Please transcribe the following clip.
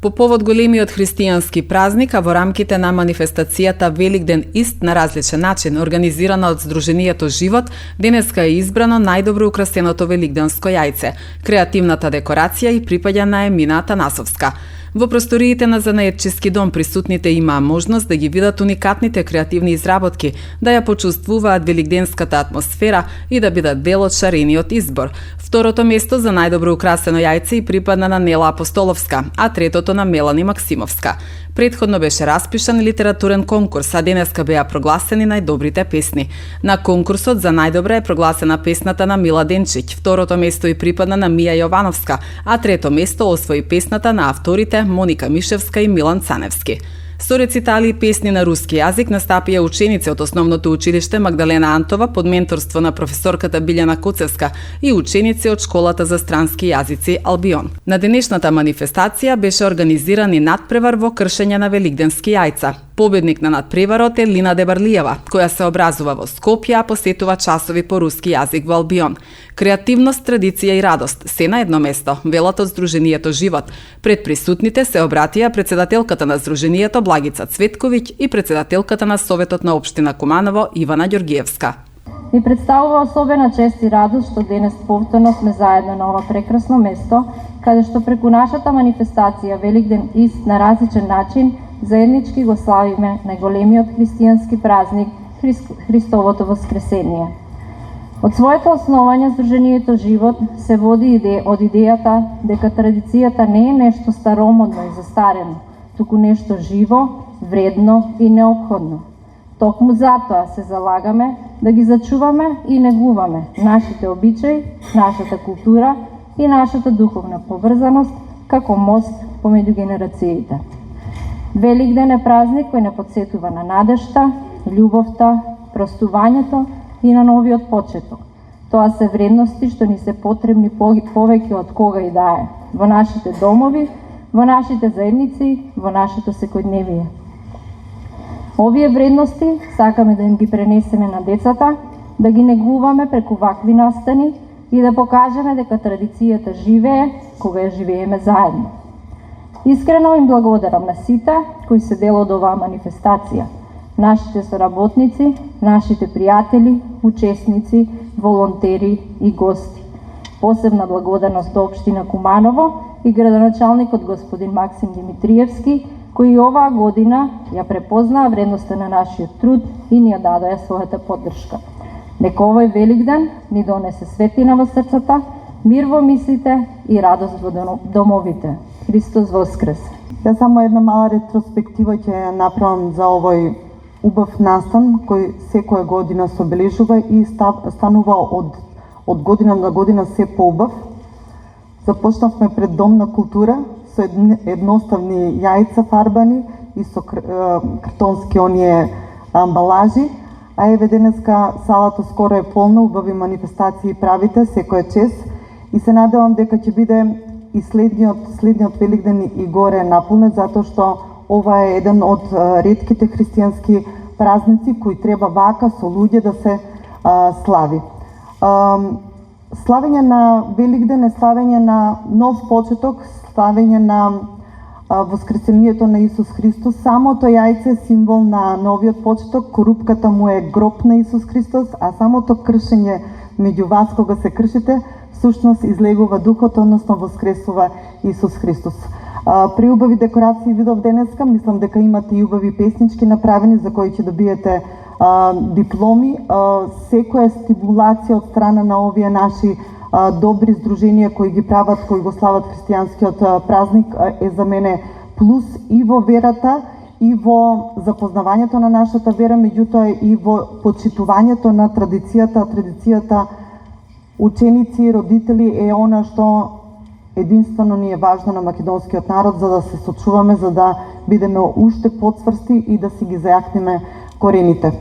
По повод големиот христијански празник, а во рамките на манифестацијата Великден Ист на различен начин, организирана од Сдруженијето Живот, денеска е избрано најдобро украсеното великденско јајце. Креативната декорација и припаѓа на Емина Атанасовска. Во просториите на Занаетчиски дом присутните имаа можност да ги видат уникатните креативни изработки, да ја почувствуваат великденската атмосфера и да бидат дел од шарениот избор. Второто место за најдобро украсено јајце и припадна на Нела Апостоловска, а третото на Мелани Максимовска. Предходно беше распишан литературен конкурс, а денеска беа прогласени најдобрите песни. На конкурсот за најдобра е прогласена песната на Мила Денчиќ, второто место и припадна на Мија Јовановска, а трето место освои песната на авторите Моника Мишевска и Милан Цаневски. Со рецитали и песни на руски јазик настапија ученици од Основното училиште Магдалена Антова под менторство на професорката Билјана Куцевска и ученици од Школата за странски јазици Албион. На денешната манифестација беше организиран и надпревар во кршење на великденски јајца. Победник на надпреварот е Лина Дебарлиева, која се образува во Скопје, а посетува часови по руски јазик во Албион. Креативност, традиција и радост се на едно место, велат од Сдруженијето Живот. Пред присутните се обратија председателката на Сдруженијето Благица Цветковиќ и председателката на Советот на општина Куманово Ивана Ѓоргиевска. Ми представува особена чест и радост што денес повторно сме заедно на ова прекрасно место, каде што преку нашата манифестација Великден Ист на различен начин заеднички го славиме најголемиот христијански празник Христовото воскресение. Од своето основање Сдруженијето Живот се води од идејата дека традицијата не е нешто старомодно и застарено, туку нешто живо, вредно и неопходно. Токму затоа се залагаме да ги зачуваме и негуваме нашите обичаи, нашата култура и нашата духовна поврзаност како мост помеѓу генерациите. Великден е празник кој не подсетува на надежта, љубовта, простувањето и на новиот почеток. Тоа се вредности што ни се потребни повеќе од кога и да е, во нашите домови, во нашите заедници, во нашето секојдневие. Овие вредности сакаме да им ги пренесеме на децата, да ги негуваме преку вакви настани и да покажеме дека традицијата живее кога ја живееме заедно. Искрено им благодарам на сите кои се дел од оваа манифестација, нашите соработници, нашите пријатели, учесници, волонтери и гости. Посебна благодарност до општина Куманово и градоначалникот господин Максим Димитриевски, кои оваа година ја препознаа вредноста на нашиот труд и ни ја дадоа својата поддршка. Нека овој Великден ни донесе светлина во срцата, мир во мислите и радост во домовите. Христос воскрес! Ја само една мала ретроспектива ќе направам за овој убав настан кој секоја година се обележува и станува од година на година се поубав. Започнавме пред Дом на култура со едноставни јајца фарбани и со картонски оние амбалажи, а еве денеска салата скоро е полна, убави манифестации правите, секоја чест и се надевам дека ќе биде и следниот Великден и горе наполнет, затоа што ова е еден од ретките христијански празници кои треба вака со луѓе да се слави. Славење на Великден е славење на нов почеток, славење на воскресението на Исус Христос. Самото јајце е символ на новиот почеток, корупката му е гроб на Исус Христос, а самото кршење меѓу вас кога се кршите, всушност излегува духот, односно воскресува Исус Христос. При убави декорации видов денеска, мислам дека имате и убави песнички направени за кои ќе добиете дипломи. Секоја стимулација од страна на овие наши добри здруженија кои ги прават, кои го слават христијанскиот празник е за мене плюс и во верата, и во запознавањето на нашата вера, меѓутоа и во почитувањето на традицијата. Традицијата ученици, родители е она што единствено ни е важно на македонскиот народ, за да се сочуваме, за да бидеме уште потврсти и да си ги зајакнеме корените.